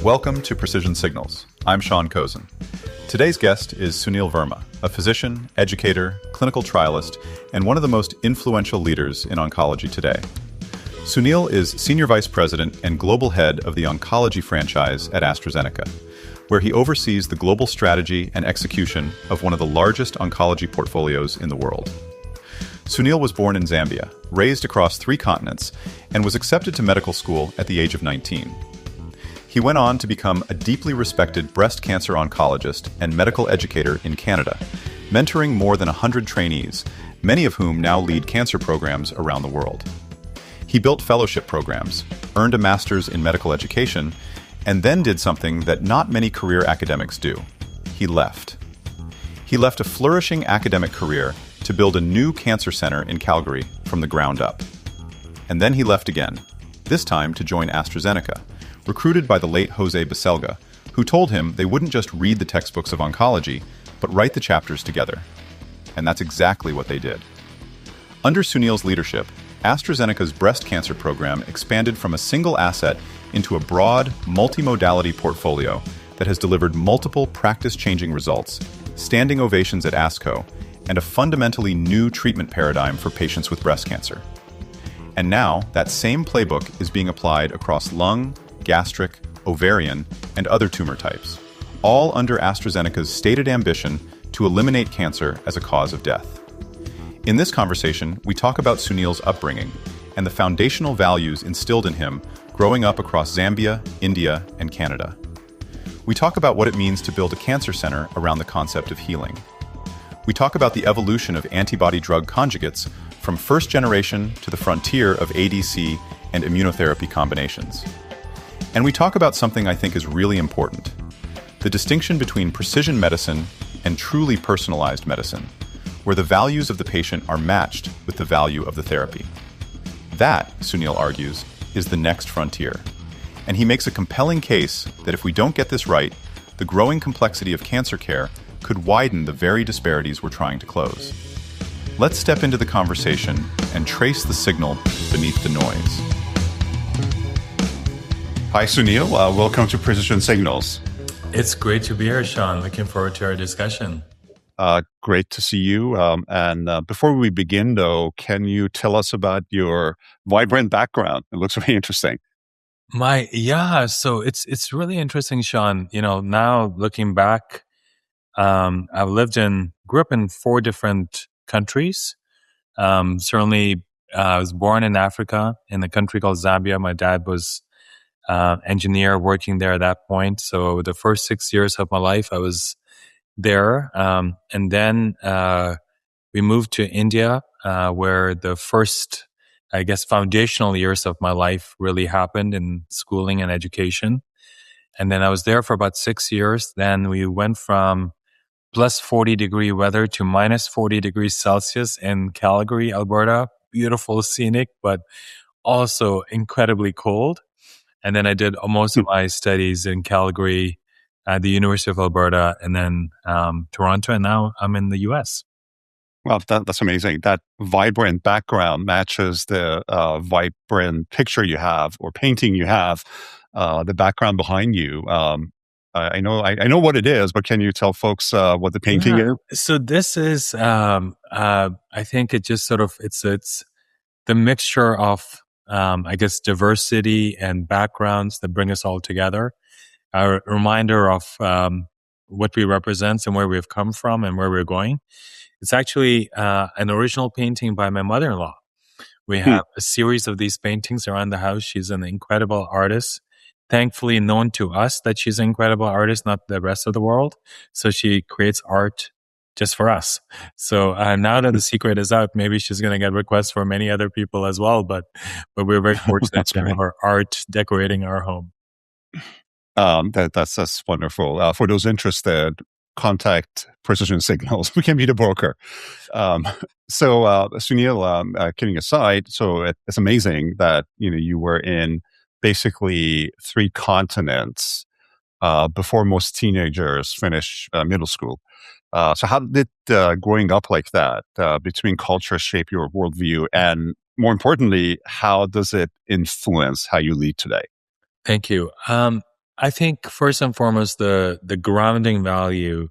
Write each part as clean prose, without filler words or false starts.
Welcome to Precision Signals. I'm Sean Khozin. Today's guest is Sunil Verma, a physician, educator, clinical trialist, and one of the most influential leaders in oncology today. Sunil is Senior Vice President and Global Head of the Oncology franchise at AstraZeneca, where he oversees the global strategy and execution of one of the largest oncology portfolios in the world. Sunil was born in Zambia, raised across 3 continents, and was accepted to medical school at the age of 19. He went on to become a deeply respected breast cancer oncologist and medical educator in Canada, mentoring more than 100 trainees, many of whom now lead cancer programs around the world. He built fellowship programs, earned a master's in medical education, and then did something that not many career academics do. He left. He left a flourishing academic career to build a new cancer center in Calgary from the ground up. And then he left again, this time to join AstraZeneca, recruited by the late Jose Baselga, who told him they wouldn't just read the textbooks of oncology, but write the chapters together. And that's exactly what they did. Under Sunil's leadership, AstraZeneca's breast cancer program expanded from a single asset into a broad, multimodality portfolio that has delivered multiple practice-changing results, standing ovations at ASCO, and a fundamentally new treatment paradigm for patients with breast cancer. And now, that same playbook is being applied across lung, gastric, ovarian, and other tumor types, all under AstraZeneca's stated ambition to eliminate cancer as a cause of death. In this conversation, we talk about Sunil's upbringing and the foundational values instilled in him growing up across Zambia, India, and Canada. We talk about what it means to build a cancer center around the concept of healing. We talk about the evolution of antibody-drug conjugates from first generation to the frontier of ADC and immunotherapy combinations. And we talk about something I think is really important, the distinction between precision medicine and truly personalized medicine, where the values of the patient are matched with the value of the therapy. That, Sunil argues, is the next frontier. And he makes a compelling case that if we don't get this right, the growing complexity of cancer care could widen the very disparities we're trying to close. Let's step into the conversation and trace the signal beneath the noise. Hi, Sunil. Welcome to Precision Signals. It's great to be here, Sean. Looking forward to our discussion. Great to see you. And before we begin, though, can you tell us about your vibrant background? It looks very interesting. So it's really interesting, Sean. Now looking back, grew up in 4 different countries. Certainly, I was born in Africa, in a country called Zambia. My dad was engineer working there at that point. So the first 6 years of my life, I was there. And then we moved to India, where the first, foundational years of my life really happened in schooling and education. And then I was there for about 6 years. Then we went from plus 40 degree weather to minus 40 degrees Celsius in Calgary, Alberta. Beautiful, scenic, but also incredibly cold. And then I did most of my studies in Calgary at the University of Alberta and then Toronto. And now I'm in the US. Well, that's amazing. That vibrant background matches the vibrant picture you have or painting you have, the background behind you. I know what it is, but can you tell folks what the painting is? So this is, I think it just sort of, it's the mixture of, diversity and backgrounds that bring us all together. A reminder of what we represent and where we've come from and where we're going. It's actually an original painting by my mother-in-law. We have a series of these paintings around the house. She's an incredible artist. Thankfully known to us that she's an incredible artist, not the rest of the world. So she creates art just for us. So now that the secret is out, maybe she's going to get requests for many other people as well. But we're very fortunate to have her art decorating our home. That's wonderful. For those interested, contact Precision Signals. We can be the broker. Sunil, kidding aside, so it's amazing that you were in basically 3 continents before most teenagers finish middle school. So how did growing up like that between cultures shape your worldview? And more importantly, how does it influence how you lead today? Thank you. I think first and foremost, the grounding value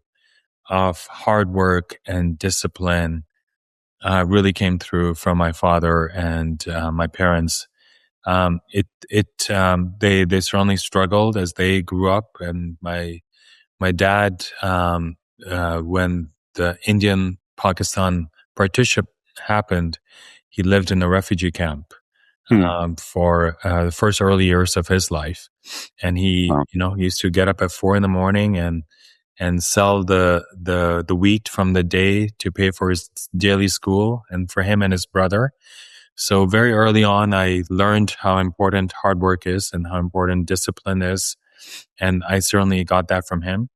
of hard work and discipline really came through from my father and my parents. They certainly struggled as they grew up, and my dad, when the Indian-Pakistan partition happened, he lived in a refugee camp for the first early years of his life, and he, Wow. he used to get up at 4 a.m. and sell the wheat from the day to pay for his daily school and for him and his brother. So very early on, I learned how important hard work is and how important discipline is. And I certainly got that from him.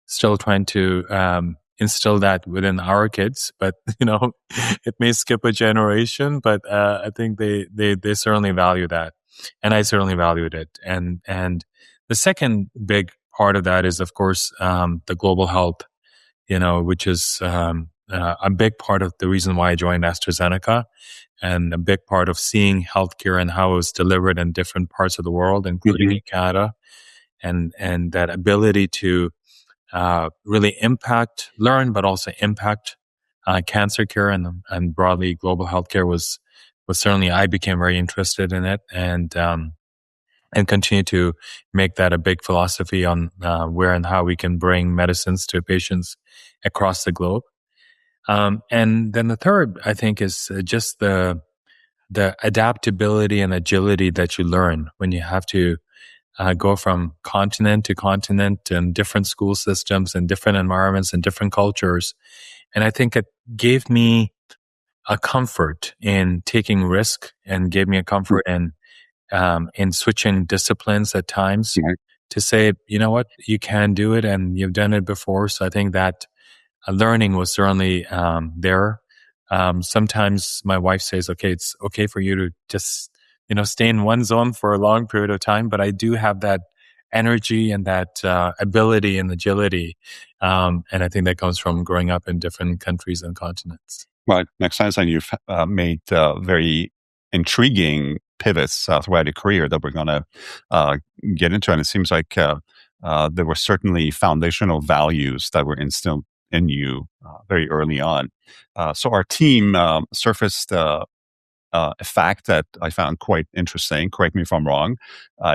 Still trying to instill that within our kids, but it may skip a generation, but I think they certainly value that. And I certainly valued it. And the second big part of that is, of course, the global health, which is a big part of the reason why I joined AstraZeneca, and a big part of seeing healthcare and how it was delivered in different parts of the world, including in Canada, and that ability to really learn, but also impact cancer care and broadly global healthcare was certainly, I became very interested in it, and continue to make that a big philosophy on where and how we can bring medicines to patients across the globe. And then the third, I think, is just the adaptability and agility that you learn when you have to go from continent to continent and different school systems and different environments and different cultures. And I think it gave me a comfort in taking risk, and gave me a comfort in switching disciplines at times, to say, you know what, you can do it and you've done it before. So I think that learning was certainly there. Sometimes my wife says, okay, it's okay for you to just, stay in one zone for a long period of time, but I do have that energy and that ability and agility. And I think that comes from growing up in different countries and continents. Well, it makes sense. And you've made very intriguing pivots throughout your career that we're going to get into. And it seems like there were certainly foundational values that were instilled in you very early on. So our team surfaced a fact that I found quite interesting. Correct me if I'm wrong.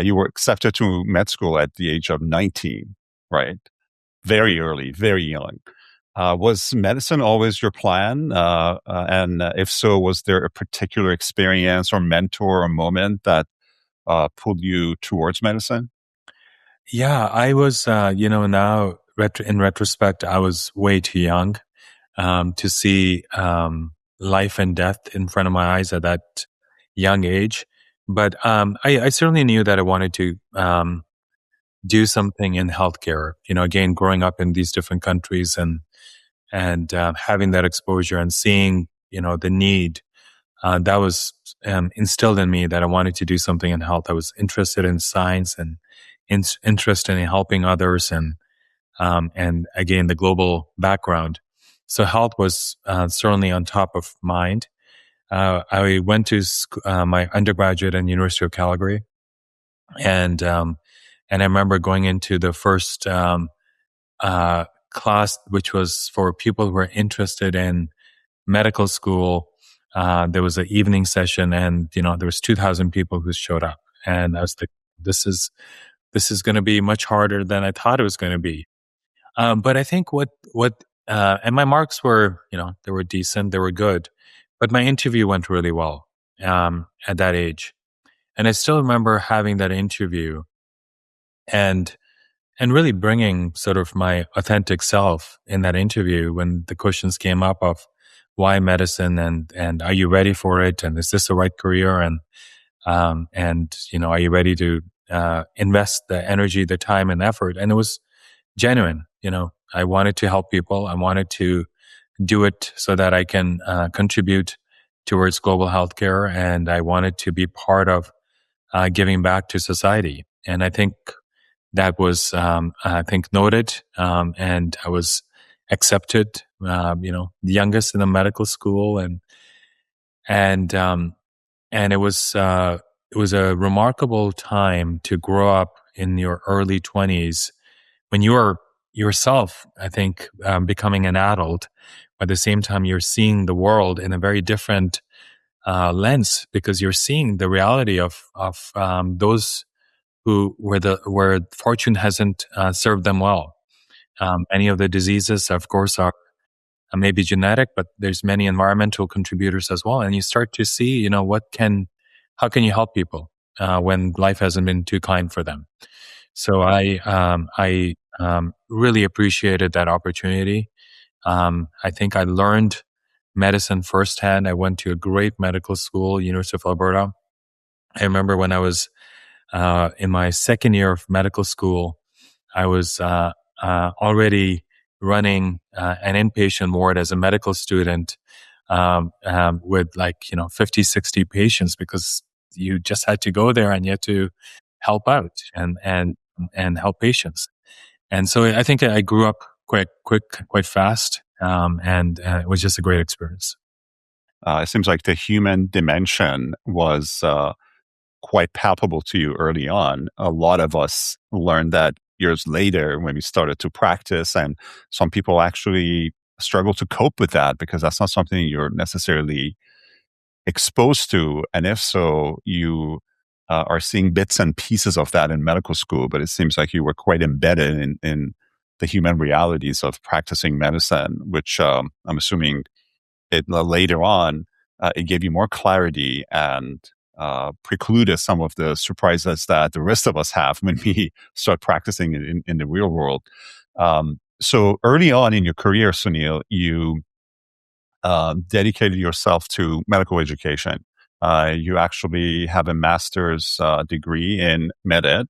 You were accepted to med school at the age of 19, right? Very early, very young. Was medicine always your plan? And if so, was there a particular experience or mentor or moment that pulled you towards medicine? Yeah, I was, now in retrospect, I was way too young to see life and death in front of my eyes at that young age. But I certainly knew that I wanted to do something in healthcare. Again, growing up in these different countries and having that exposure and seeing, the need that was instilled in me, that I wanted to do something in health. I was interested in science and interested in helping others, and again, the global background. So health was certainly on top of mind. I went to my undergraduate in University of Calgary, and I remember going into the first class, which was for people who were interested in medical school. There was an evening session, and there was 2,000 people who showed up, and I was like, "This is going to be much harder than I thought it was going to be." But I think and my marks were, they were decent, they were good, but my interview went really well at that age, and I still remember having that interview and really bringing sort of my authentic self in that interview when the questions came up of why medicine, and are you ready for it, and is this the right career, and are you ready to invest the energy, the time, and effort? And it was genuine. I wanted to help people. I wanted to do it so that I can contribute towards global healthcare, and I wanted to be part of giving back to society. And I think that was, noted, and I was accepted. The youngest in the medical school, and it was a remarkable time to grow up in your early 20s, when you are yourself, I think, becoming an adult, at the same time, you're seeing the world in a very different lens, because you're seeing the reality of those who where fortune hasn't served them well. Many of the diseases, of course, are maybe genetic, but there's many environmental contributors as well. And you start to see, how can you help people when life hasn't been too kind for them? So I really appreciated that opportunity. I think I learned medicine firsthand. I went to a great medical school, University of Alberta. I remember when I was in my second year of medical school, I was already running an inpatient ward as a medical student with 50, 60 patients, because you just had to go there and you had to help out and help patients. And so I think I grew up quite fast, and it was just a great experience. It seems like the human dimension was quite palpable to you early on. A lot of us learned that years later when we started to practice, and some people actually struggle to cope with that because that's not something you're necessarily exposed to. And if so, you are seeing bits and pieces of that in medical school, but it seems like you were quite embedded in the human realities of practicing medicine, which I'm assuming later on, it gave you more clarity and precluded some of the surprises that the rest of us have when we start practicing in the real world. So early on in your career, Sunil, you dedicated yourself to medical education. You actually have a master's degree in med-ed,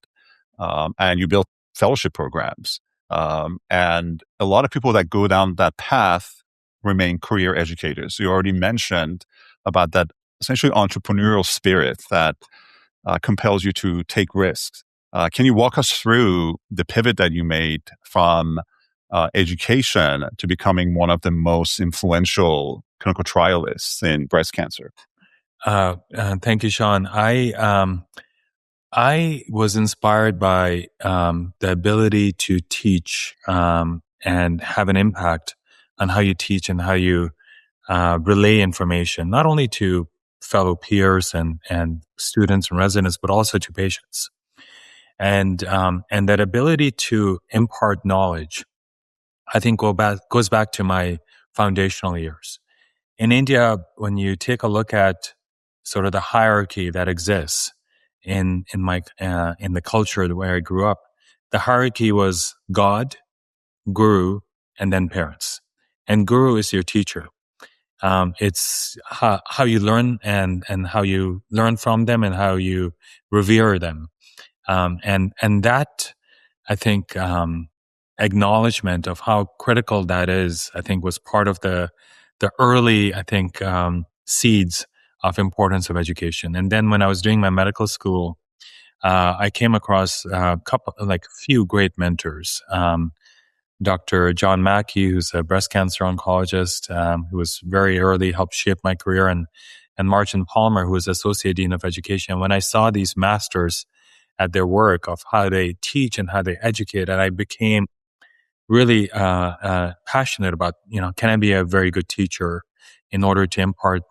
and you built fellowship programs. And a lot of people that go down that path remain career educators. You already mentioned about that essentially entrepreneurial spirit that compels you to take risks. Can you walk us through the pivot that you made from education to becoming one of the most influential clinical trialists in breast cancer? Thank you, Sean. I was inspired by the ability to teach and have an impact on how you teach and how you relay information, not only to fellow peers and students and residents, but also to patients. And that ability to impart knowledge, I think goes back to my foundational years. In India, when you take a look at sort of the hierarchy that exists in the culture where I grew up, the hierarchy was God, guru, and then parents. And guru is your teacher. It's how you learn and how you learn from them and how you revere them. And that, I think, acknowledgement of how critical that is, I think, was part of the early, I think, seeds of importance of education. And then when I was doing my medical school, I came across a few great mentors. Dr. John Mackey, who's a breast cancer oncologist, who was very early, helped shape my career, and Martin Palmer, who was Associate Dean of Education. When I saw these masters at their work of how they teach and how they educate, and I became really passionate about, can I be a very good teacher in order to impart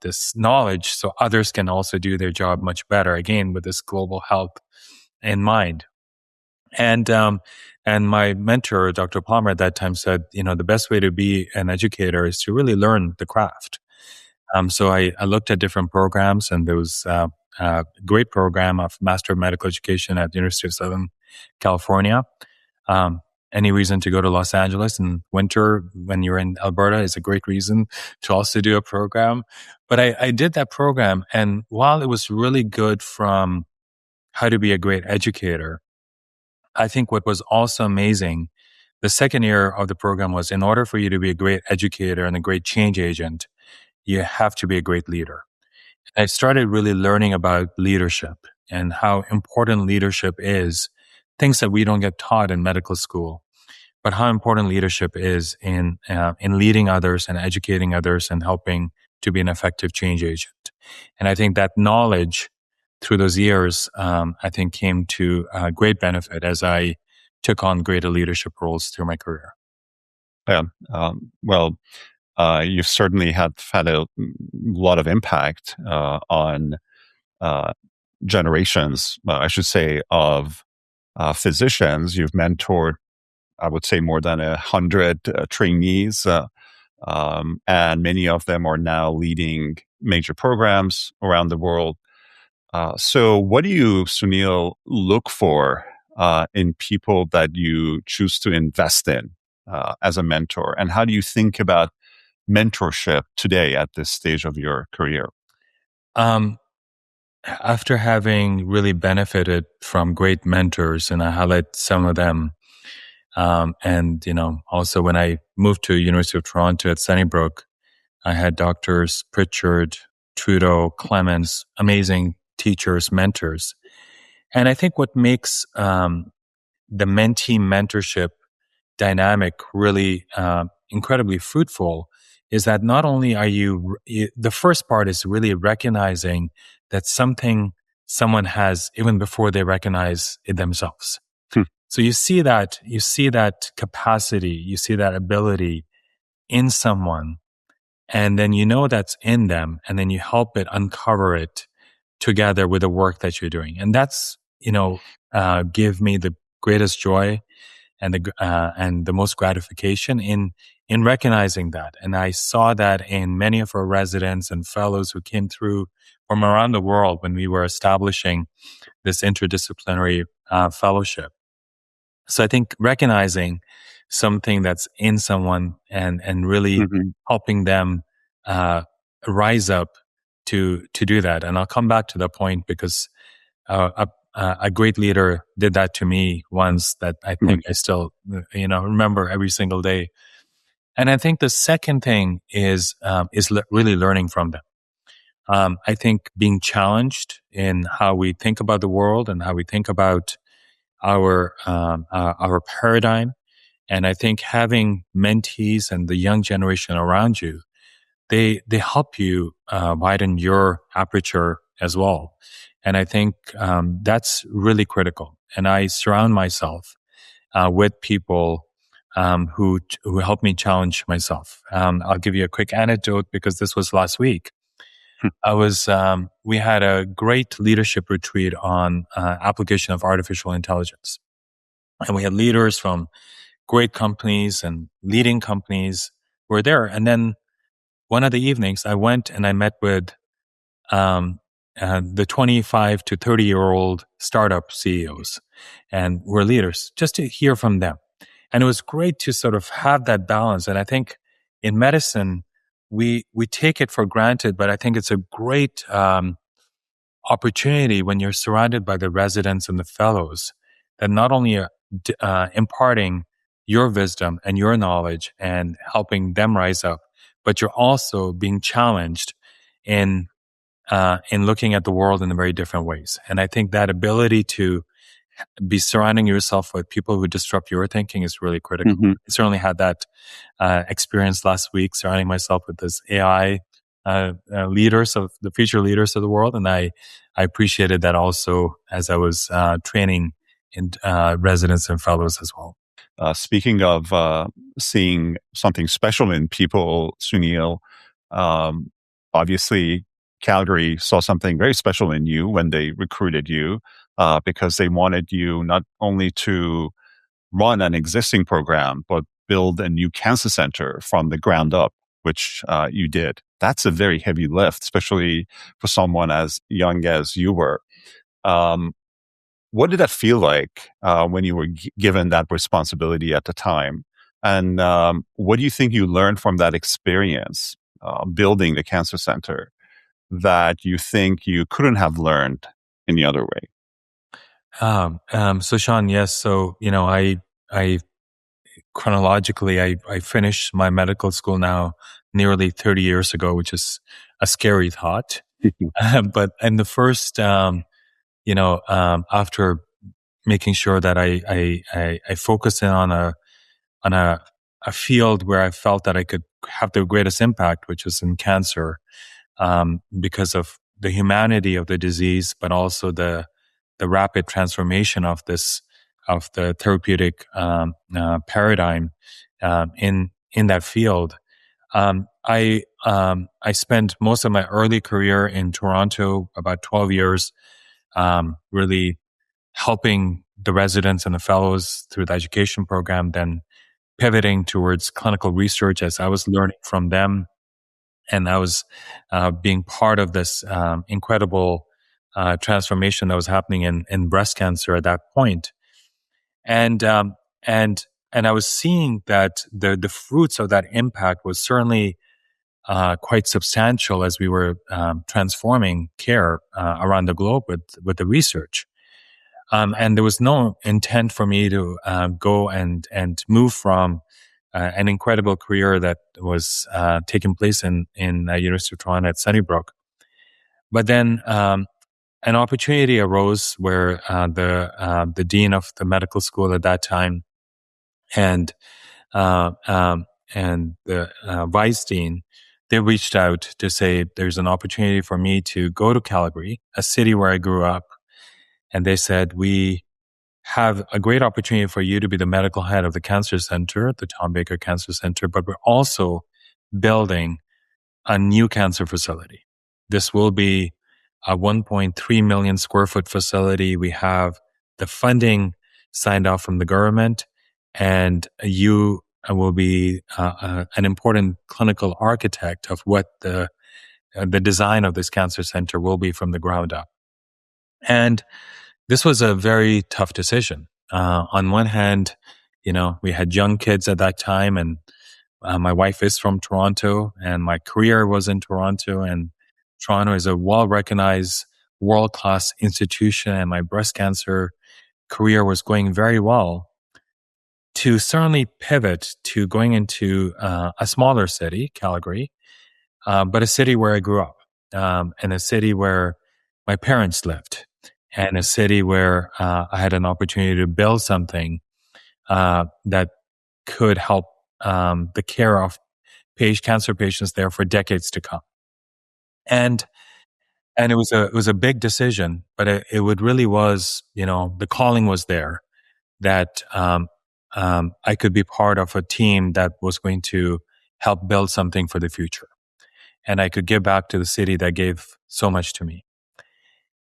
this knowledge so others can also do their job much better, again, with this global health in mind. And my mentor, Dr. Palmer, at that time said, the best way to be an educator is to really learn the craft. So I looked at different programs, and there was a great program of Master of Medical Education at the University of Southern California. Any reason to go to Los Angeles in winter when you're in Alberta is a great reason to also do a program. But I did that program, and while it was really good from how to be a great educator, I think what was also amazing, the second year of the program was, in order for you to be a great educator and a great change agent, you have to be a great leader. And I started really learning about leadership and how important leadership is, things that we don't get taught in medical school, but how important leadership is in leading others and educating others and helping to be an effective change agent. And I think that knowledge through those years, I think came to great benefit as I took on greater leadership roles through my career. Yeah. Well, you've certainly had a lot of impact on generations, I should say, of physicians. You've mentored, I would say, more than 100 trainees, and many of them are now leading major programs around the world. So what do you, Sunil, look for in people that you choose to invest in as a mentor? And how do you think about mentorship today at this stage of your career? After having really benefited from great mentors, and I highlight some of them, and also when I moved to University of Toronto at Sunnybrook, I had doctors Pritchard, Trudeau, Clemens, amazing teachers, mentors. And I think what makes the mentee mentorship dynamic really incredibly fruitful is that not only are the first part is really recognizing that someone has even before they recognize it themselves. So you see that capacity, you see that ability in someone, and then you know that's in them, and then you help it uncover it together with the work that you're doing. And that's, give me the greatest joy and the most gratification in recognizing that. And I saw that in many of our residents and fellows who came through from around the world when we were establishing this interdisciplinary fellowship. So I think recognizing something that's in someone and really helping them rise up to do that. And I'll come back to the point because a great leader did that to me once that I think I still, remember every single day. And I think the second thing is really learning from them. I think being challenged in how we think about the world and how we think about our paradigm. And I think having mentees and the young generation around you, they help you widen your aperture as well. And I think that's really critical. And I surround myself with people who help me challenge myself. I'll give you a quick anecdote because this was last week. We had a great leadership retreat on application of artificial intelligence. And we had leaders from great companies and leading companies were there. And then one of the evenings I went and I met with the 25 to 30-year-old startup CEOs and were leaders just to hear from them. And it was great to sort of have that balance. And I think in medicine, we take it for granted, but I think it's a great opportunity when you're surrounded by the residents and the fellows that not only are imparting your wisdom and your knowledge and helping them rise up, but you're also being challenged in looking at the world in very different ways. And I think that ability to be surrounding yourself with people who disrupt your thinking is really critical. I certainly had that experience last week, surrounding myself with this AI leaders of the future leaders of the world. And I appreciated that also as I was training in residents and fellows as well. Speaking of seeing something special in people, Sunil, obviously Calgary saw something very special in you when they recruited you because they wanted you not only to run an existing program, but build a new cancer center from the ground up, which you did. That's a very heavy lift, especially for someone as young as you were. What did that feel like when you were given that responsibility at the time? And what do you think you learned from that experience building the cancer center that you think you couldn't have learned any other way? So Sean, yes. So, I chronologically, I finished my medical school now nearly 30 years ago, which is a scary thought. But in the first, after making sure that I focused in on a field where I felt that I could have the greatest impact, which was in cancer, because of the humanity of the disease, but also the rapid transformation of the therapeutic paradigm in that field. I spent most of my early career in Toronto, about 12 years, really helping the residents and the fellows through the education program, then pivoting towards clinical research as I was learning from them. And I was being part of this incredible transformation that was happening in breast cancer at that point. And I was seeing that the fruits of that impact was certainly quite substantial as we were transforming care around the globe with the research. And there was no intent for me to go and move from an incredible career that was taking place in University of Toronto at Sunnybrook. But then an opportunity arose where the dean of the medical school at that time and the vice dean, they reached out to say there's an opportunity for me to go to Calgary, a city where I grew up. And they said, we have a great opportunity for you to be the medical head of the cancer center, the Tom Baker Cancer Center, but we're also building a new cancer facility. This will be a 1.3 million square foot facility. We have the funding signed off from the government, and you will be an important clinical architect of what the design of this cancer center will be from the ground up. And this was a very tough decision. On one hand, we had young kids at that time, and my wife is from Toronto, and my career was in Toronto, and Toronto is a well-recognized, world-class institution, and my breast cancer career was going very well. To certainly pivot to going into a smaller city, Calgary, but a city where I grew up, and a city where my parents lived, and a city where I had an opportunity to build something that could help the care of cancer patients there for decades to come. And it was a big decision, but it really was, the calling was there that I could be part of a team that was going to help build something for the future. And I could give back to the city that gave so much to me.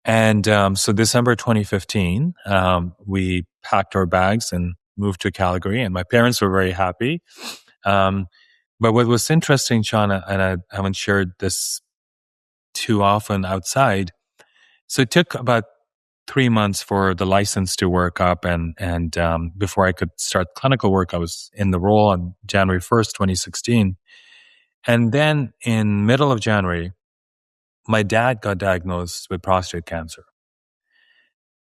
And so December 2015, we packed our bags and moved to Calgary, and my parents were very happy. But what was interesting, Sean, and I haven't shared this too often outside, so it took about 3 months for the license to work up, and before I could start clinical work, I was in the role on January 1st, 2016. And then in middle of January, my dad got diagnosed with prostate cancer.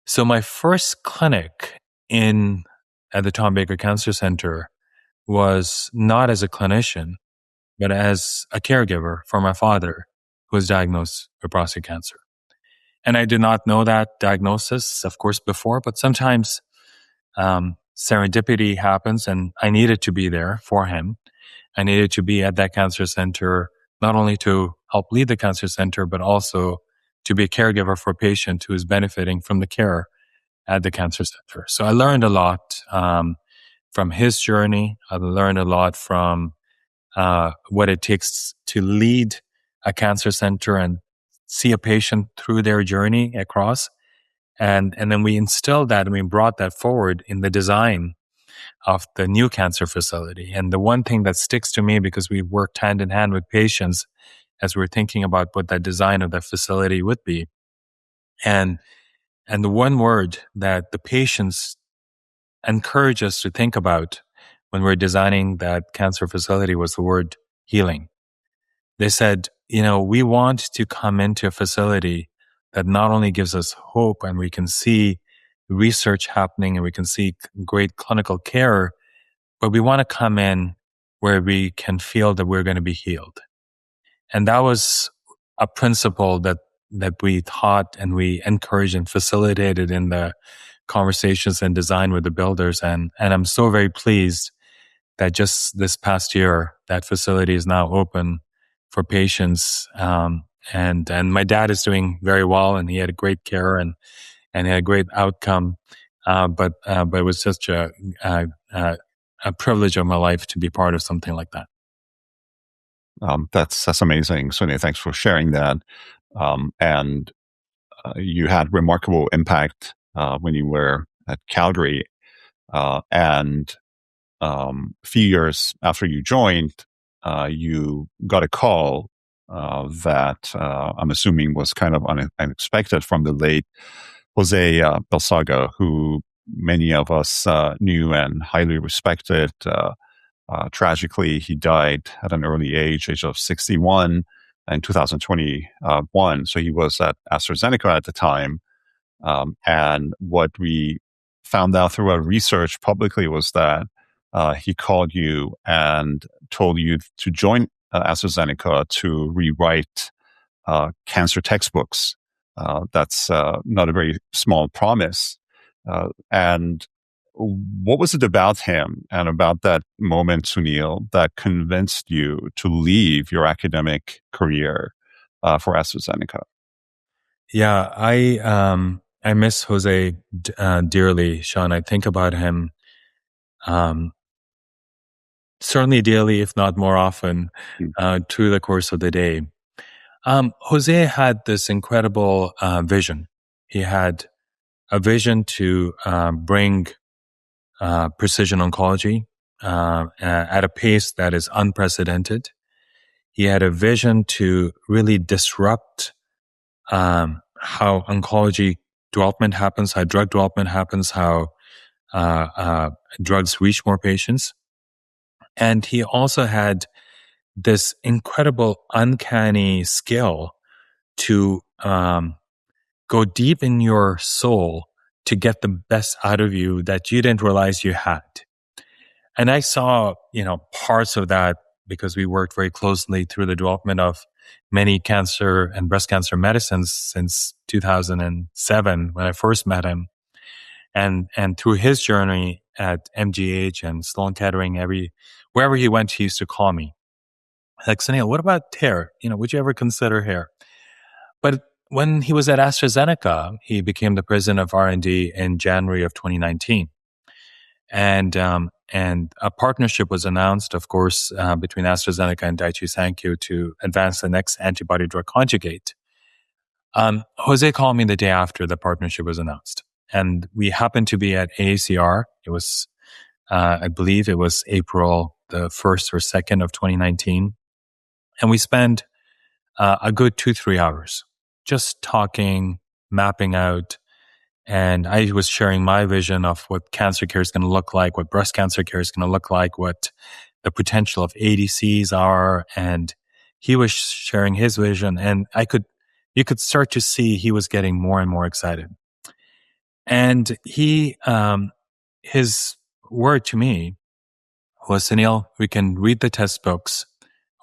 So my first clinic at the Tom Baker Cancer Center was not as a clinician, but as a caregiver for my father, who was diagnosed with prostate cancer. And I did not know that diagnosis, of course, before, but sometimes serendipity happens, and I needed to be there for him. I needed to be at that cancer center, not only to help lead the cancer center, but also to be a caregiver for a patient who is benefiting from the care at the cancer center. So I learned a lot from his journey. I learned a lot from what it takes to lead a cancer center and see a patient through their journey across. And then we instilled that and we brought that forward in the design of the new cancer facility. And the one thing that sticks to me, because we worked hand in hand with patients as we're thinking about what that design of that facility would be. And the one word that the patients encourage us to think about when we're designing that cancer facility was the word healing. They said, we want to come into a facility that not only gives us hope and we can see research happening and we can see great clinical care, but we want to come in where we can feel that we're going to be healed. And that was a principle that we taught and we encouraged and facilitated in the conversations and design with the builders. And I'm so very pleased that just this past year, that facility is now open for patients And my dad is doing very well, and he had a great care and had a great outcome. But it was such a privilege of my life to be part of something like that. That's amazing, Sunil. Thanks for sharing that. And you had remarkable impact when you were at Calgary, and a few years after you joined, you got a call that I'm assuming was kind of unexpected from the late Jose Baselga, who many of us knew and highly respected. Tragically, he died at an early age of 61 in 2021. So he was at AstraZeneca at the time. And what we found out through our research publicly was that he called you and told you to join AstraZeneca to rewrite cancer textbooks. That's not a very small promise. And what was it about him and about that moment, Sunil, that convinced you to leave your academic career for AstraZeneca? Yeah, I miss Jose dearly, Sean. I think about him certainly daily, if not more often, through the course of the day. Jose had this incredible vision. He had a vision to bring precision oncology at a pace that is unprecedented. He had a vision to really disrupt how oncology development happens, how drug development happens, how drugs reach more patients. And he also had this incredible, uncanny skill to go deep in your soul to get the best out of you that you didn't realize you had. And I saw, parts of that because we worked very closely through the development of many cancer and breast cancer medicines since 2007 when I first met him. And through his journey at MGH and Sloan Kettering, wherever he went, he used to call me. Like, Sunil, what about hair? Would you ever consider hair? But when he was at AstraZeneca, he became the president of R&D in January of 2019. And a partnership was announced, of course, between AstraZeneca and Daiichi Sankyo to advance the next antibody-drug conjugate. Jose called me the day after the partnership was announced. And we happened to be at AACR. It was, I believe it was April the 1st or 2nd of 2019. And we spent a good 2-3 hours just talking, mapping out. And I was sharing my vision of what cancer care is going to look like, what breast cancer care is going to look like, what the potential of ADCs are. And he was sharing his vision. And you could start to see he was getting more and more excited. And his word to me was, Sunil, we can read the textbooks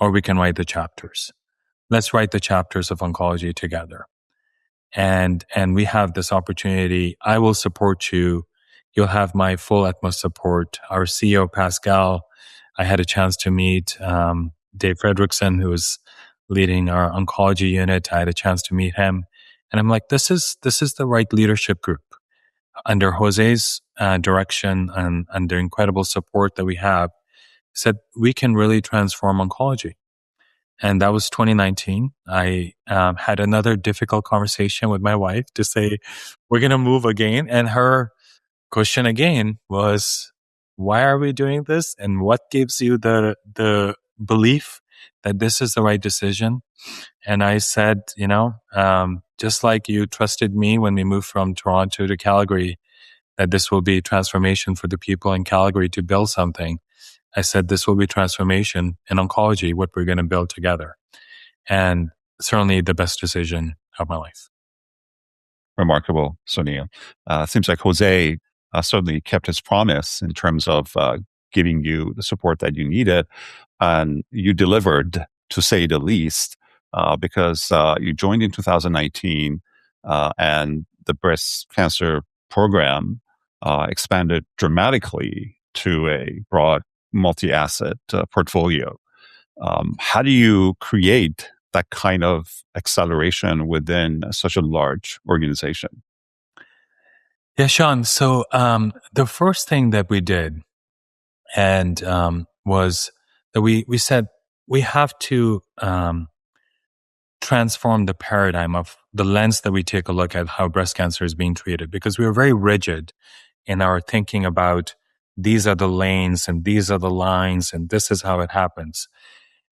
or we can write the chapters. Let's write the chapters of oncology together. And we have this opportunity. I will support you. You'll have my full utmost support. Our CEO, Pascal, I had a chance to meet Dave Fredrickson, who is leading our oncology unit. I had a chance to meet him. And I'm like, this is the right leadership group. Under Jose's direction and under incredible support that we have, said we can really transform oncology. And that was 2019. I had another difficult conversation with my wife to say, we're going to move again. And her question again was, why are we doing this? And what gives you the belief that this is the right decision? And I said, just like you trusted me when we moved from Toronto to Calgary, that this will be transformation for the people in Calgary to build something. I said, this will be transformation in oncology, what we're going to build together. And certainly the best decision of my life. Remarkable, Sunil. Seems like Jose certainly kept his promise in terms of giving you the support that you needed. And you delivered, to say the least, because you joined in 2019 and the breast cancer program expanded dramatically to a broad multi-asset portfolio. How do you create that kind of acceleration within such a large organization? Yeah, Sean. So the first thing that we did and was that we said we have to transform the paradigm of the lens that we take a look at how breast cancer is being treated, because we were very rigid in our thinking about these are the lanes and these are the lines and this is how it happens.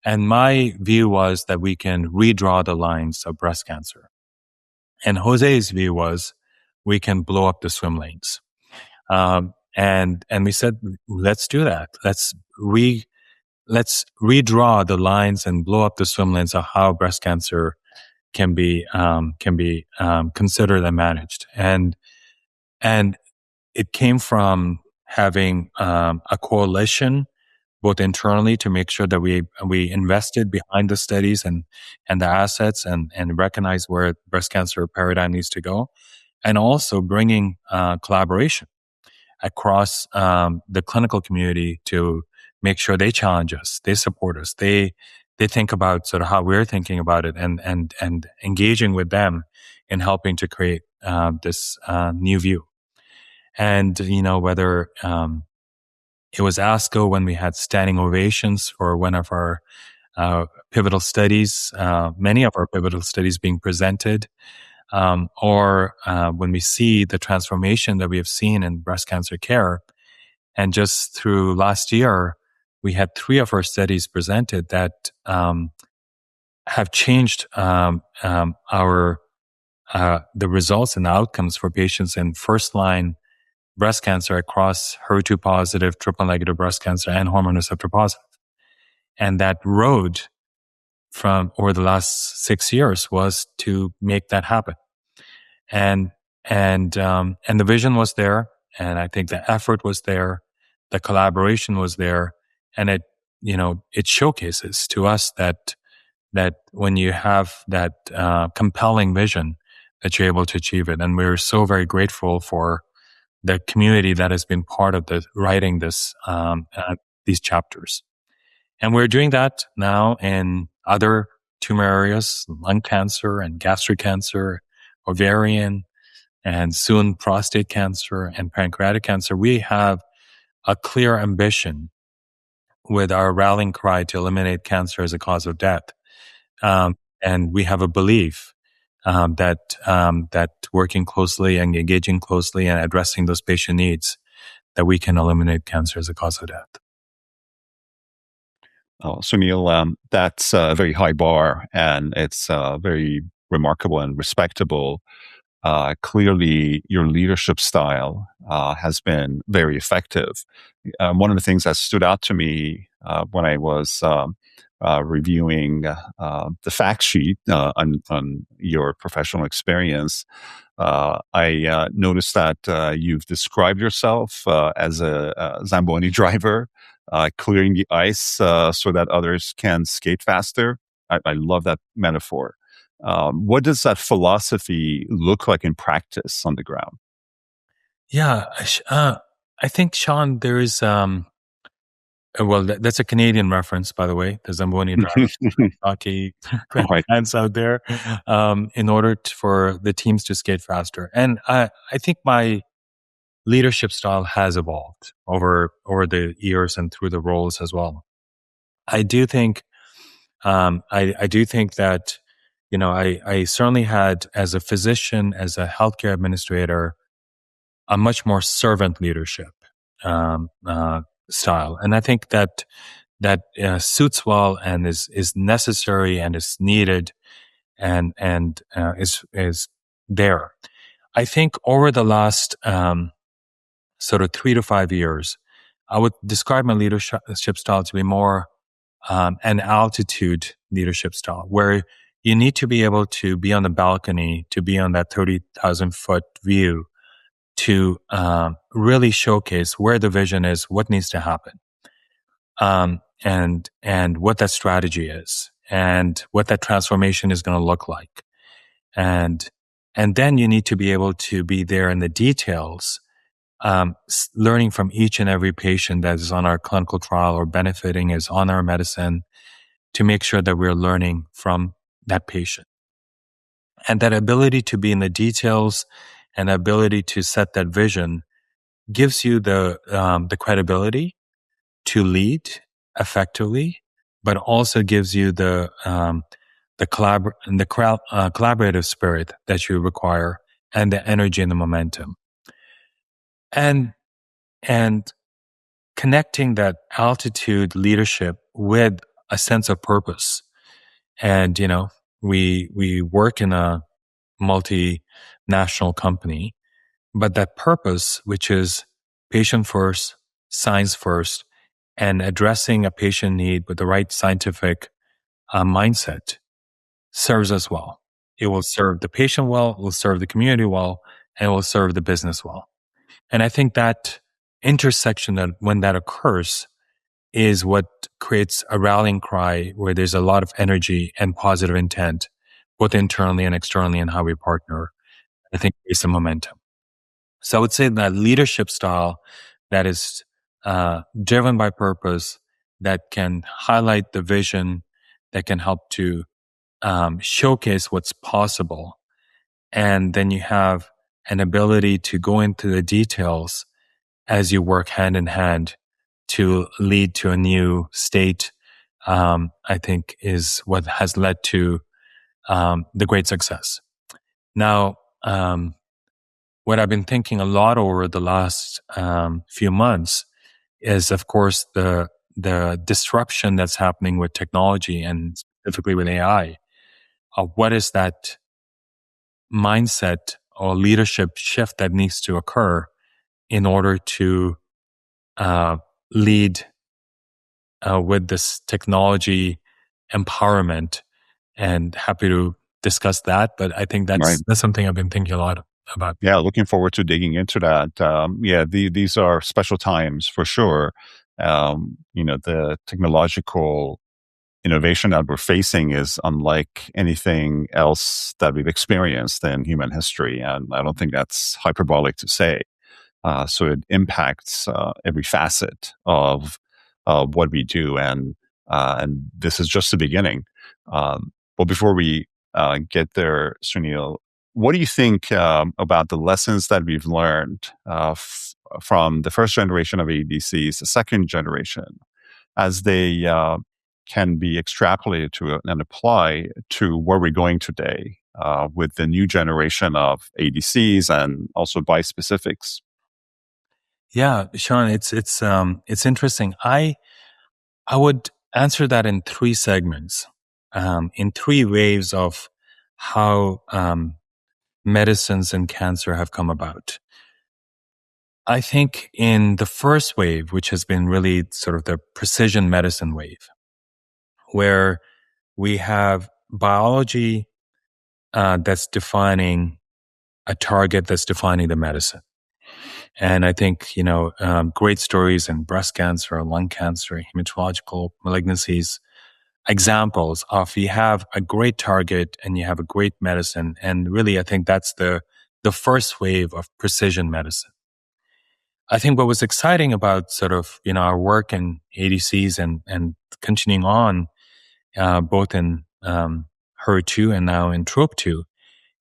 And my view was that we can redraw the lines of breast cancer. And Jose's view was we can blow up the swim lanes. And we said, let's do that. Let's redraw the lines and blow up the swim lanes of how breast cancer can be considered and managed. And it came from having a coalition both internally to make sure that we invested behind the studies and the assets and recognize where breast cancer paradigm needs to go, and also bringing collaboration across the clinical community to make sure they challenge us, they support us, they think about sort of how we're thinking about it, and engaging with them in helping to create this new view. And whether it was ASCO when we had standing ovations for one of our pivotal studies, many of our pivotal studies being presented, or when we see the transformation that we have seen in breast cancer care. And just through last year, we had 3 of our studies presented that have changed the results and outcomes for patients in first-line breast cancer across HER2 positive, triple negative breast cancer, and hormone receptor positive. And that road from over the last 6 years was to make that happen. And the vision was there, and I think the effort was there, the collaboration was there, and it showcases to us that when you have that compelling vision, that you're able to achieve it. And we're so very grateful for the community that has been part of writing these chapters. And we're doing that now in other tumor areas, lung cancer and gastric cancer, ovarian, and soon prostate cancer and pancreatic cancer. We have a clear ambition with our rallying cry to eliminate cancer as a cause of death. And we have a belief that working closely and engaging closely and addressing those patient needs, that we can eliminate cancer as a cause of death. Oh, Sunil, that's a very high bar, and it's very remarkable and respectable. Clearly, your leadership style has been very effective. One of the things that stood out to me when I was reviewing the fact sheet on your professional experience, I noticed that you've described yourself as a Zamboni driver, clearing the ice so that others can skate faster. I love that metaphor. What does that philosophy look like in practice on the ground? Yeah, I think, Sean, there is well, that's a Canadian reference, by the way. The Zamboni drivers, hockey fans out there, in order for the teams to skate faster. And I think my leadership style has evolved over the years and through the roles as well. I do think, I do think that, I certainly had, as a physician, as a healthcare administrator, a much more servant leadership style, and I think that suits well and is necessary and is needed and is there. I think over the last sort of 3 to 5 years, I would describe my leadership style to be more an altitude leadership style, where you need to be able to be on the balcony, to be on that 30,000 foot view, to really showcase where the vision is, what needs to happen, and what that strategy is, and what that transformation is going to look like, and then you need to be able to be there in the details, learning from each and every patient that is on our clinical trial or benefiting is on our medicine, to make sure that we're learning from that patient. And that ability to be in the details and ability to set that vision gives you the credibility to lead effectively, but also gives you the collaborative spirit that you require and the energy and the momentum. And connecting that altitude leadership with a sense of purpose. And, we work in a multinational company, but that purpose, which is patient first, science first, and addressing a patient need with the right scientific mindset serves us well. It will serve the patient well, it will serve the community well, and it will serve the business well. And I think that intersection, that when that occurs, is what creates a rallying cry where there's a lot of energy and positive intent, both internally and externally, in how we partner. I think creates some momentum. So I would say that leadership style that is driven by purpose, that can highlight the vision, that can help to showcase what's possible. And then you have an ability to go into the details as you work hand in hand to lead to a new state, I think is what has led to the great success. Now, what I've been thinking a lot over the last few months is, of course, the disruption that's happening with technology and specifically with AI. What is that mindset or leadership shift that needs to occur in order to lead with this technology empowerment? And happy to discuss that. But I think that's something I've been thinking a lot about. Yeah, looking forward to digging into that. These are special times for sure. The technological innovation that we're facing is unlike anything else that we've experienced in human history. And I don't think that's hyperbolic to say. So it impacts every facet of what we do. And this is just the beginning. But before we get there, Sunil, what do you think about the lessons that we've learned from the first generation of ADCs, the second generation, as they can be extrapolated to and apply to where we're going today with the new generation of ADCs and also bispecifics? Yeah, Sean, it's interesting. I would answer that in three segments, in three waves of how medicines and cancer have come about. I think in the first wave, which has been really sort of the precision medicine wave, where we have biology that's defining a target, that's defining the medicine. And I think, great stories in breast cancer, lung cancer, hematological malignancies, examples of you have a great target and you have a great medicine. And really, I think that's the first wave of precision medicine. I think what was exciting about sort of, our work in ADCs and continuing on, both in HER2 and now in TROP2,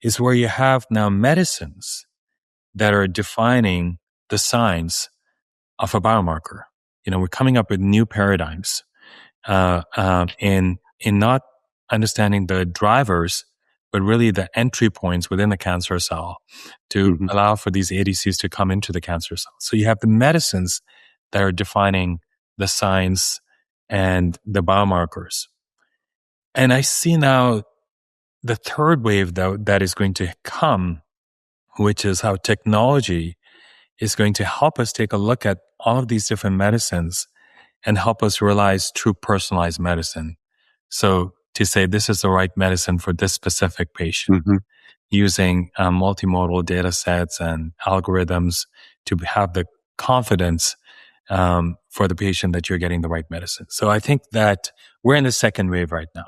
is where you have now medicines that are defining the science of a biomarker. We're coming up with new paradigms in not understanding the drivers, but really the entry points within the cancer cell to allow for these ADCs to come into the cancer cell. So you have the medicines that are defining the science and the biomarkers. And I see now the third wave, though, that is going to come, which is how technology is going to help us take a look at all of these different medicines and help us realize true personalized medicine. So to say this is the right medicine for this specific patient, using multimodal data sets and algorithms to have the confidence for the patient that you're getting the right medicine. So I think that we're in the second wave right now.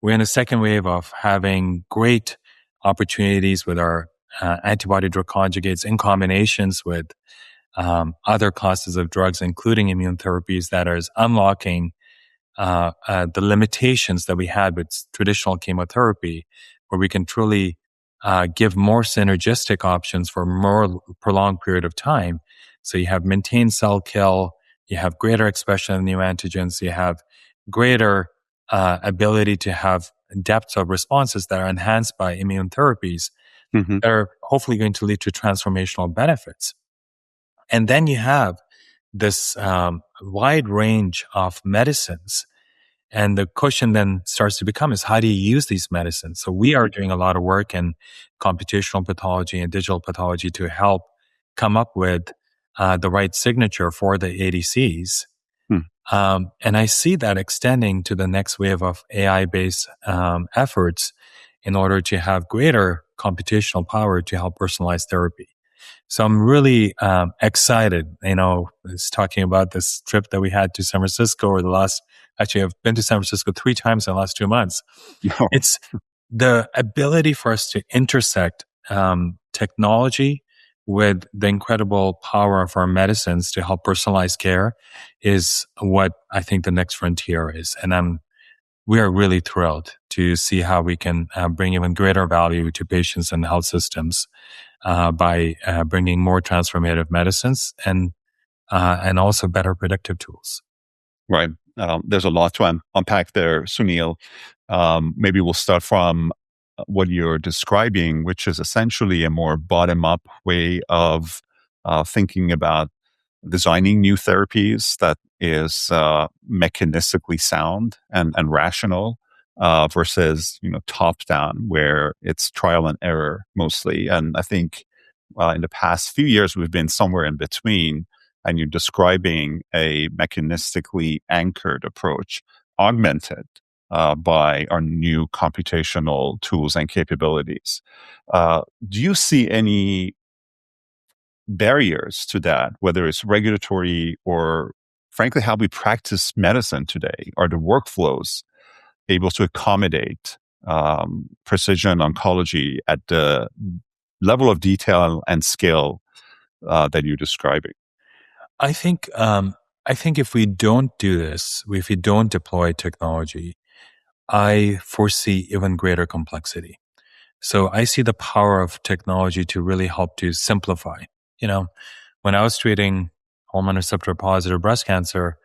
We're in the second wave of having great opportunities with our antibody-drug conjugates in combinations with other classes of drugs, including immunotherapies, that is unlocking the limitations that we had with traditional chemotherapy, where we can truly give more synergistic options for more prolonged period of time. So you have maintained cell kill, you have greater expression of new antigens, you have greater ability to have depth of responses that are enhanced by immune therapies Mm-hmm. that are hopefully going to lead to transformational benefits. And then you have this wide range of medicines. And the question then starts to become is how do you use these medicines? So we are doing a lot of work in computational pathology and digital pathology to help come up with the right signature for the ADCs. And I see that extending to the next wave of AI-based efforts in order to have greater computational power to help personalize therapy. So I'm really excited. I was talking about this trip that we had to San Francisco actually I've been to San Francisco 3 times in the last 2 months. Oh. It's the ability for us to intersect technology with the incredible power of our medicines to help personalize care is what I think the next frontier is. And we are really thrilled to see how we can bring even greater value to patients and health systems by bringing more transformative medicines and also better predictive tools. Right. There's a lot to unpack there, Sunil. Maybe we'll start from what you're describing, which is essentially a more bottom-up way of thinking about designing new therapies that is mechanistically sound and rational versus top-down, where it's trial and error mostly. And I think in the past few years, we've been somewhere in between. And you're describing a mechanistically anchored approach, augmented by our new computational tools and capabilities. Do you see any barriers to that, whether it's regulatory or, frankly, how we practice medicine today? Are the workflows able to accommodate precision oncology at the level of detail and scale that you're describing? I think if we don't do this, if we don't deploy technology, I foresee even greater complexity. So I see the power of technology to really help to simplify. When I was treating hormone receptor positive breast cancer,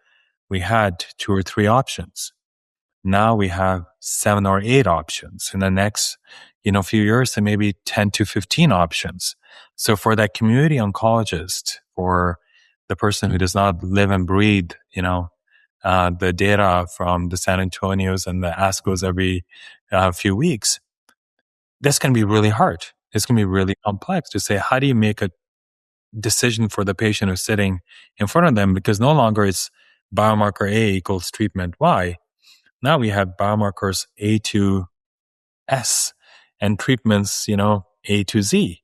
we had 2 or 3 options. Now we have 7 or 8 options. In the next, few years, there may be 10 to 15 options. So for that community oncologist, for the person who does not live and breathe, the data from the San Antonios and the ASCOs every few weeks, that's going to be really hard. It's going to be really complex to say, how do you make a decision for the patient who's sitting in front of them? Because no longer it's biomarker A equals treatment Y. Now we have biomarkers A to S and treatments, A to Z.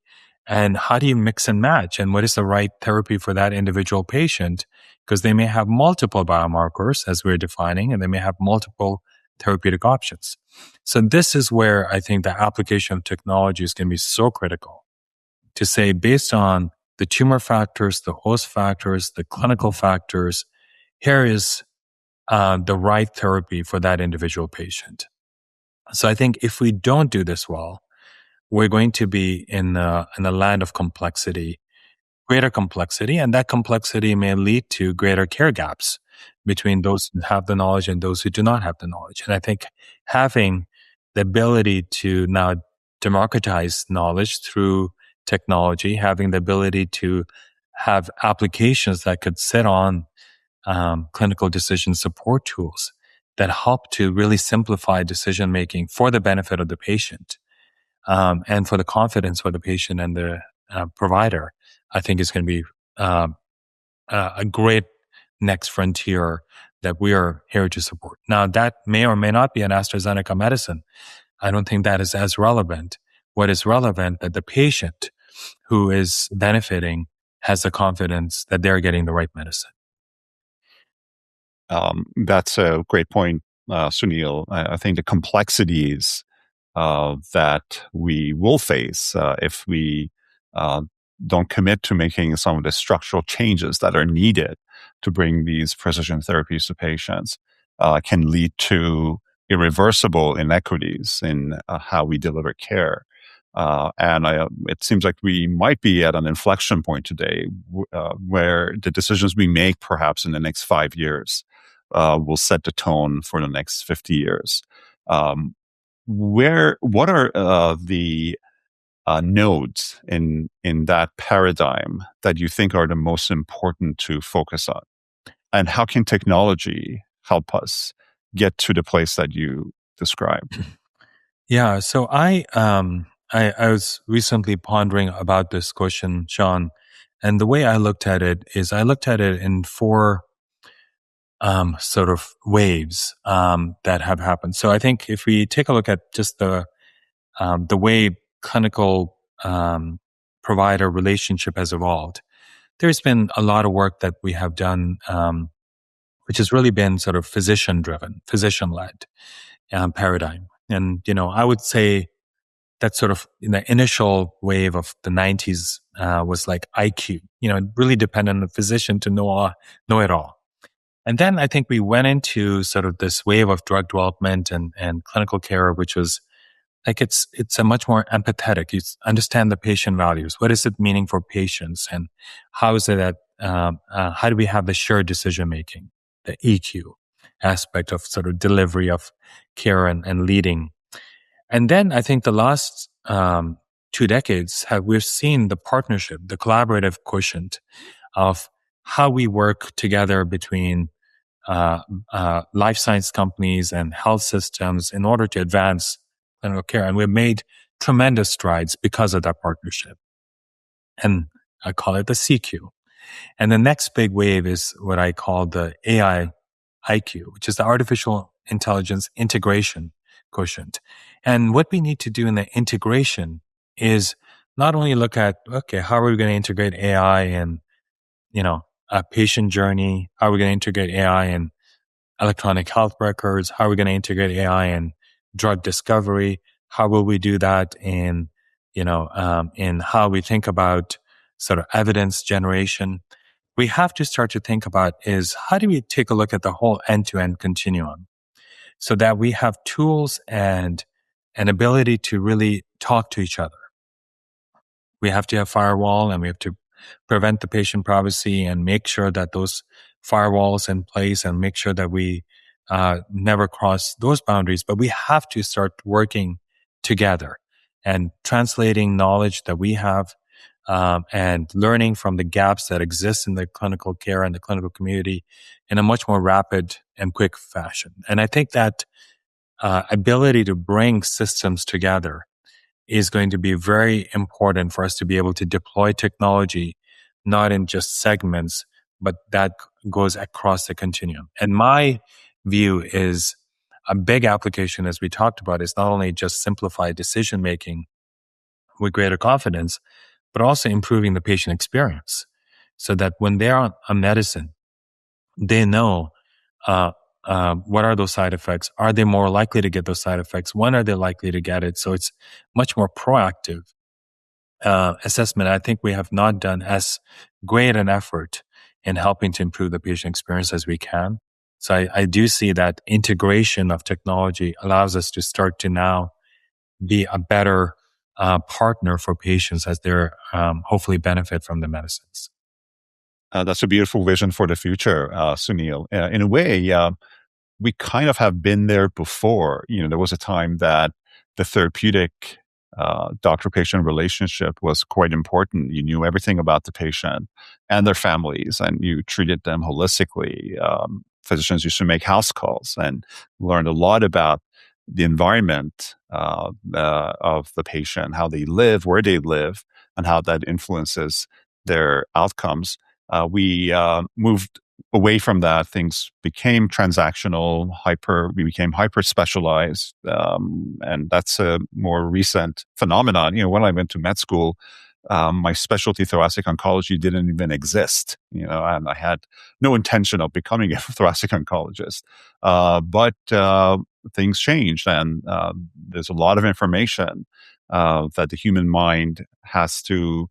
And how do you mix and match? And what is the right therapy for that individual patient? Because they may have multiple biomarkers, as we're defining, and they may have multiple therapeutic options. So this is where I think the application of technology is going to be so critical to say, based on the tumor factors, the host factors, the clinical factors, here is the right therapy for that individual patient. So I think if we don't do this well, we're going to be in a land of complexity, greater complexity, and that complexity may lead to greater care gaps between those who have the knowledge and those who do not have the knowledge. And I think having the ability to now democratize knowledge through technology, having the ability to have applications that could sit on clinical decision support tools that help to really simplify decision making for the benefit of the patient and for the confidence for the patient and the provider, I think is going to be a great next frontier that we are here to support. Now, that may or may not be an AstraZeneca medicine. I don't think that is as relevant. What is relevant that the patient who is benefiting has the confidence that they're getting the right medicine. That's a great point, Sunil. I think the complexities that we will face if we don't commit to making some of the structural changes that are needed to bring these precision therapies to patients can lead to irreversible inequities in how we deliver care. It seems like we might be at an inflection point today where the decisions we make perhaps in the next 5 years will set the tone for the next 50 years. What are the nodes in that paradigm that you think are the most important to focus on? And how can technology help us get to the place that you described? Yeah, so I was recently pondering about this question, Sean, and the way I looked at it is I looked at it in four sort of waves that have happened. So I think if we take a look at just the way clinical provider relationship has evolved, there's been a lot of work that we have done, which has really been sort of physician-driven, physician-led paradigm. And, I would say that sort of in the initial wave of the 90s was like IQ. It really depended on the physician to know it all. And then I think we went into sort of this wave of drug development and clinical care, which was like it's a much more empathetic. You understand the patient values. What is it meaning for patients, and how is it that how do we have the shared decision making, the EQ aspect of sort of delivery of care and leading. And then I think the last 2 decades we've seen the partnership, the collaborative quotient of how we work together between life science companies and health systems in order to advance clinical care. And we've made tremendous strides because of that partnership. And I call it the CQ. And the next big wave is what I call the AI IQ, which is the artificial intelligence integration quotient. And what we need to do in the integration is not only look at, okay, how are we going to integrate AI in, a patient journey? How are we going to integrate AI in electronic health records? How are we going to integrate AI in drug discovery? How will we do that in how we think about sort of evidence generation? We have to start to think about is how do we take a look at the whole end-to-end continuum so that we have tools and an ability to really talk to each other. We have to have firewall, and we have to prevent the patient privacy and make sure that those firewalls in place and make sure that we never cross those boundaries. But we have to start working together and translating knowledge that we have and learning from the gaps that exist in the clinical care and the clinical community in a much more rapid and quick fashion. And I think that ability to bring systems together is going to be very important for us to be able to deploy technology, not in just segments, but that goes across the continuum. And my view is a big application, as we talked about, is not only just simplify decision-making with greater confidence, but also improving the patient experience so that when they're on a medicine, they know what are those side effects? Are they more likely to get those side effects? When are they likely to get it? So it's much more proactive assessment. I think we have not done as great an effort in helping to improve the patient experience as we can. So I do see that integration of technology allows us to start to now be a better partner for patients as they're hopefully benefit from the medicines. That's a beautiful vision for the future, Sunil. In a way, we kind of have been there before. There was a time that the therapeutic doctor-patient relationship was quite important. You knew everything about the patient and their families, and you treated them holistically. Physicians used to make house calls and learned a lot about the environment of the patient, how they live, where they live, and how that influences their outcomes. We moved away from that. Things became transactional, we became hyper specialized, and that's a more recent phenomenon. When I went to med school, my specialty, thoracic oncology, didn't even exist. And I had no intention of becoming a thoracic oncologist. But things changed, and there's a lot of information that the human mind has to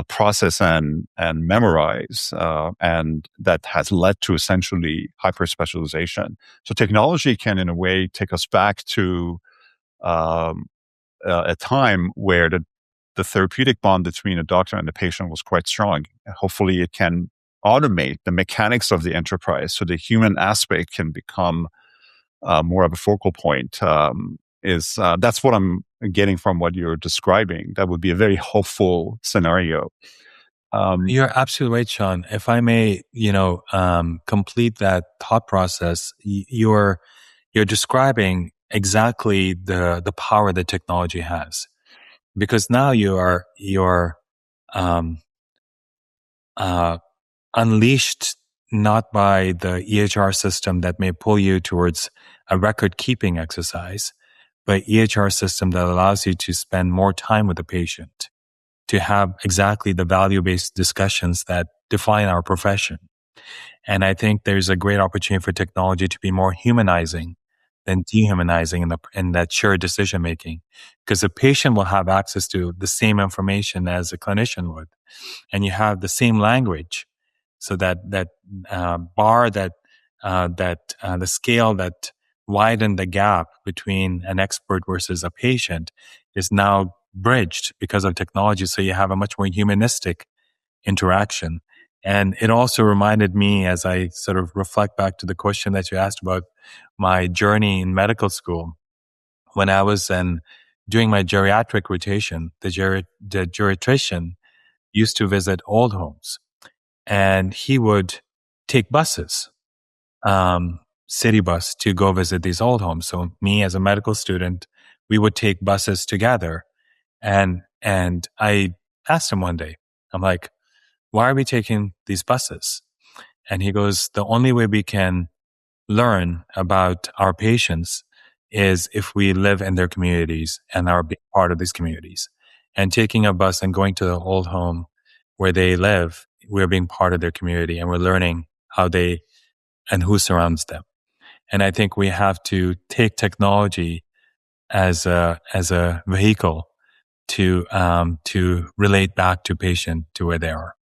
process and memorize, and that has led to essentially hyperspecialization. So technology can, in a way, take us back to a time where the therapeutic bond between a doctor and the patient was quite strong. Hopefully, it can automate the mechanics of the enterprise so the human aspect can become more of a focal point. That's what I'm getting from what you're describing. That would be a very hopeful scenario. You're absolutely right, Sean. If I may, complete that thought process, you're describing exactly the power that technology has, because now you're unleashed not by the EHR system that may pull you towards a record keeping exercise, but EHR system that allows you to spend more time with the patient, to have exactly the value-based discussions that define our profession. And I think there's a great opportunity for technology to be more humanizing than dehumanizing in that shared decision making, because the patient will have access to the same information as a clinician would, and you have the same language, so that bar that the scale that widened the gap between an expert versus a patient is now bridged because of technology. So you have a much more humanistic interaction. And it also reminded me, as I sort of reflect back to the question that you asked about my journey in medical school, when I was doing my geriatric rotation, the geriatrician used to visit old homes, and he would take buses, city bus, to go visit these old homes. So me as a medical student, we would take buses together. And I asked him one day, I'm like, why are we taking these buses? And he goes, the only way we can learn about our patients is if we live in their communities and are part of these communities. And taking a bus and going to the old home where they live, we're being part of their community and we're learning how they and who surrounds them. And I think we have to take technology as a vehicle to relate back to patient to where they are.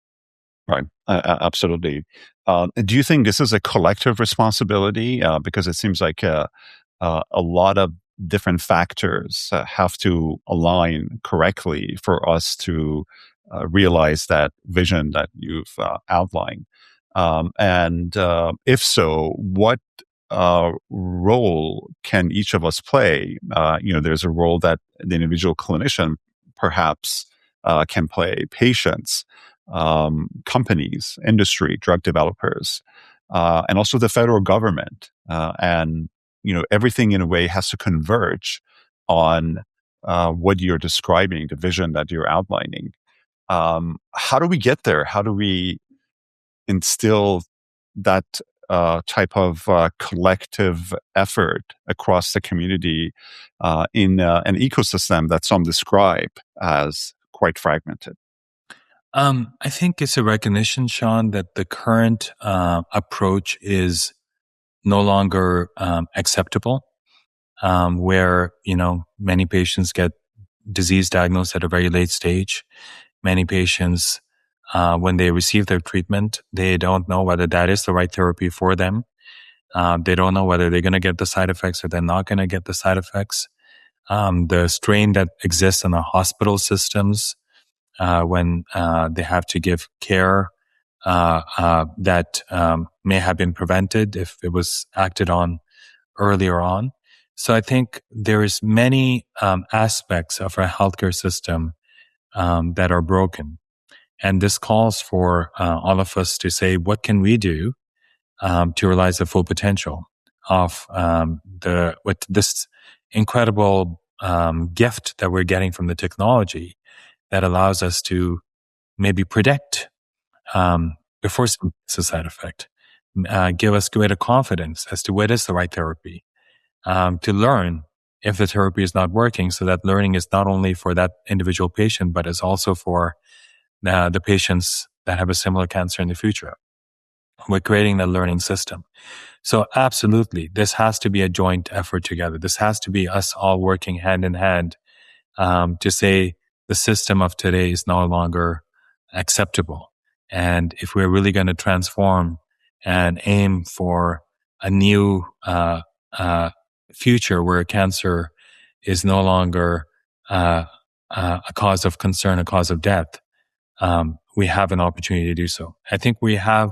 Right. Absolutely. Do you think this is a collective responsibility? Because it seems like a lot of different factors have to align correctly for us to realize that vision that you've outlined. And if so, what role can each of us play? There's a role that the individual clinician perhaps can play, patients, companies, industry, drug developers, and also the federal government. And everything in a way has to converge on what you're describing, the vision that you're outlining. How do we get there? How do we instill that type of collective effort across the community in an ecosystem that some describe as quite fragmented? I think it's a recognition, Sean, that the current approach is no longer acceptable, where many patients get disease diagnosed at a very late stage. Many patients, when they receive their treatment, they don't know whether that is the right therapy for them. They don't know whether they're going to get the side effects or they're not going to get the side effects. The strain that exists in the hospital systems, when they have to give care that may have been prevented if it was acted on earlier on. So I think there is many aspects of our healthcare system that are broken. And this calls for all of us to say, what can we do to realize the full potential of with this incredible gift that we're getting from the technology that allows us to maybe predict before some side effect, give us greater confidence as to what is the right therapy, to learn if the therapy is not working, so that learning is not only for that individual patient, but is also for the patients that have a similar cancer in the future. We're creating a learning system. So absolutely, this has to be a joint effort together. This has to be us all working hand in hand to say the system of today is no longer acceptable. And if we're really going to transform and aim for a new future where cancer is no longer a cause of concern, a cause of death, we have an opportunity to do so. I think we have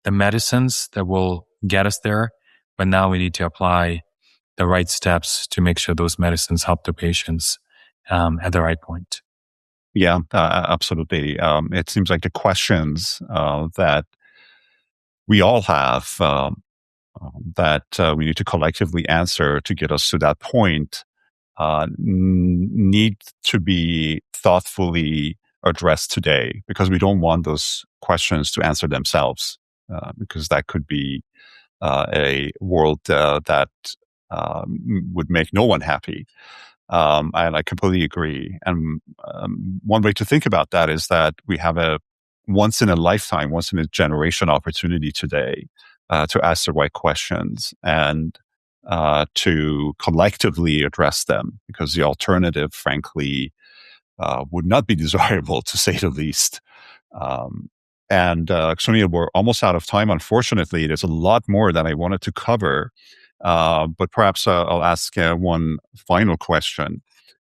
the medicines that will get us there, but now we need to apply the right steps to make sure those medicines help the patients at the right point. Yeah, absolutely. It seems like the questions that we all have that we need to collectively answer to get us to that point need to be thoughtfully addressed today, because we don't want those questions to answer themselves, because that could be a world that would make no one happy. And I completely agree. And one way to think about that is that we have a once in a lifetime, once in a generation opportunity today to ask the right questions and to collectively address them, because the alternative, frankly, would not be desirable, to say the least. Sunil, we're almost out of time, unfortunately. There's a lot more that I wanted to cover, but perhaps I'll ask one final question.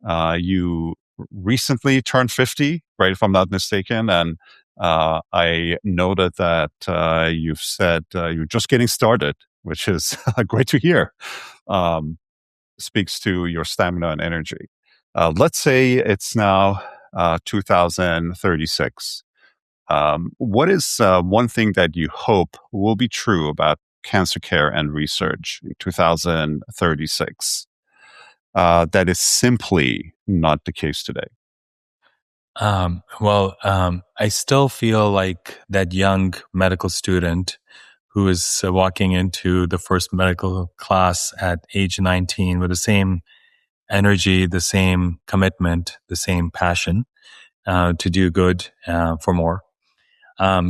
You recently turned 50, right, if I'm not mistaken, and I noted that you've said you're just getting started, which is great to hear. Speaks to your stamina and energy. Let's say it's now 2036. What is one thing that you hope will be true about cancer care and research in 2036 that is simply not the case today? I still feel like that young medical student who is walking into the first medical class at age 19 with the same energy, the same commitment, the same passion to do good for more.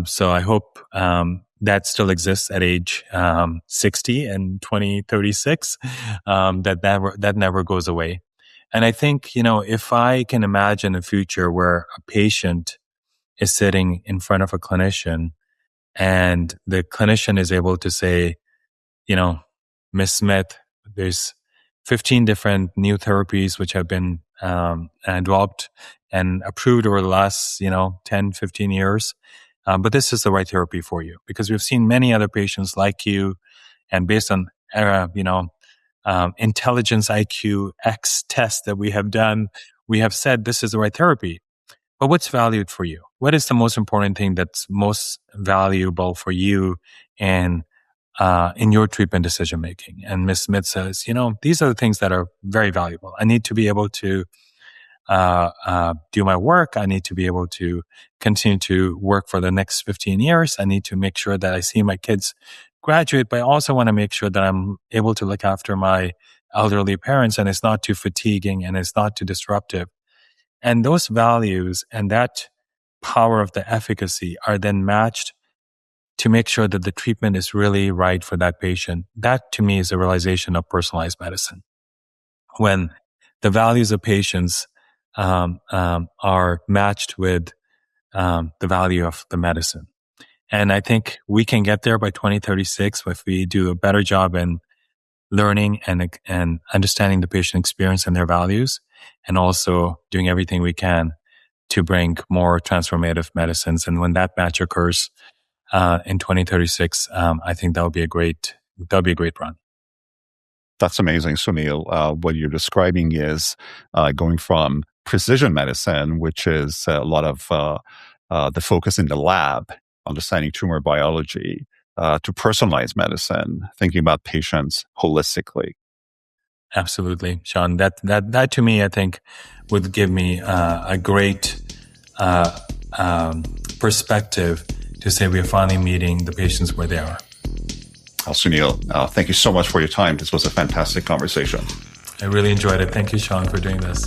So I hope that still exists at age 60 and 2036, that never goes away. And I think, if I can imagine a future where a patient is sitting in front of a clinician and the clinician is able to say, Ms. Smith, there's 15 different new therapies which have been developed and approved over the last, 10, 15 years. But this is the right therapy for you, because we've seen many other patients like you, and based on, intelligence IQ X test that we have done, we have said this is the right therapy. But what's valued for you? What is the most important thing that's most valuable for you in your treatment decision making? And Ms. Smith says, these are the things that are very valuable. I need to be able to do my work. I need to be able to continue to work for the next 15 years. I need to make sure that I see my kids graduate, but I also want to make sure that I'm able to look after my elderly parents, and it's not too fatiguing and it's not too disruptive. And those values and that power of the efficacy are then matched to make sure that the treatment is really right for that patient. That, to me, is a realization of personalized medicine. When the values of patients are matched with the value of the medicine. And I think we can get there by 2036 if we do a better job in learning and understanding the patient experience and their values, and also doing everything we can to bring more transformative medicines. And when that match occurs in 2036, I think that'll be a great run. That's amazing, Sunil. What you're describing is going from precision medicine, which is a lot of the focus in the lab, understanding tumor biology, to personalized medicine, thinking about patients holistically. Absolutely, Sean. That to me, I think, would give me a great perspective to say we are finally meeting the patients where they are. Sunil, thank you so much for your time. This was a fantastic conversation. I really enjoyed it. Thank you, Sean, for doing this.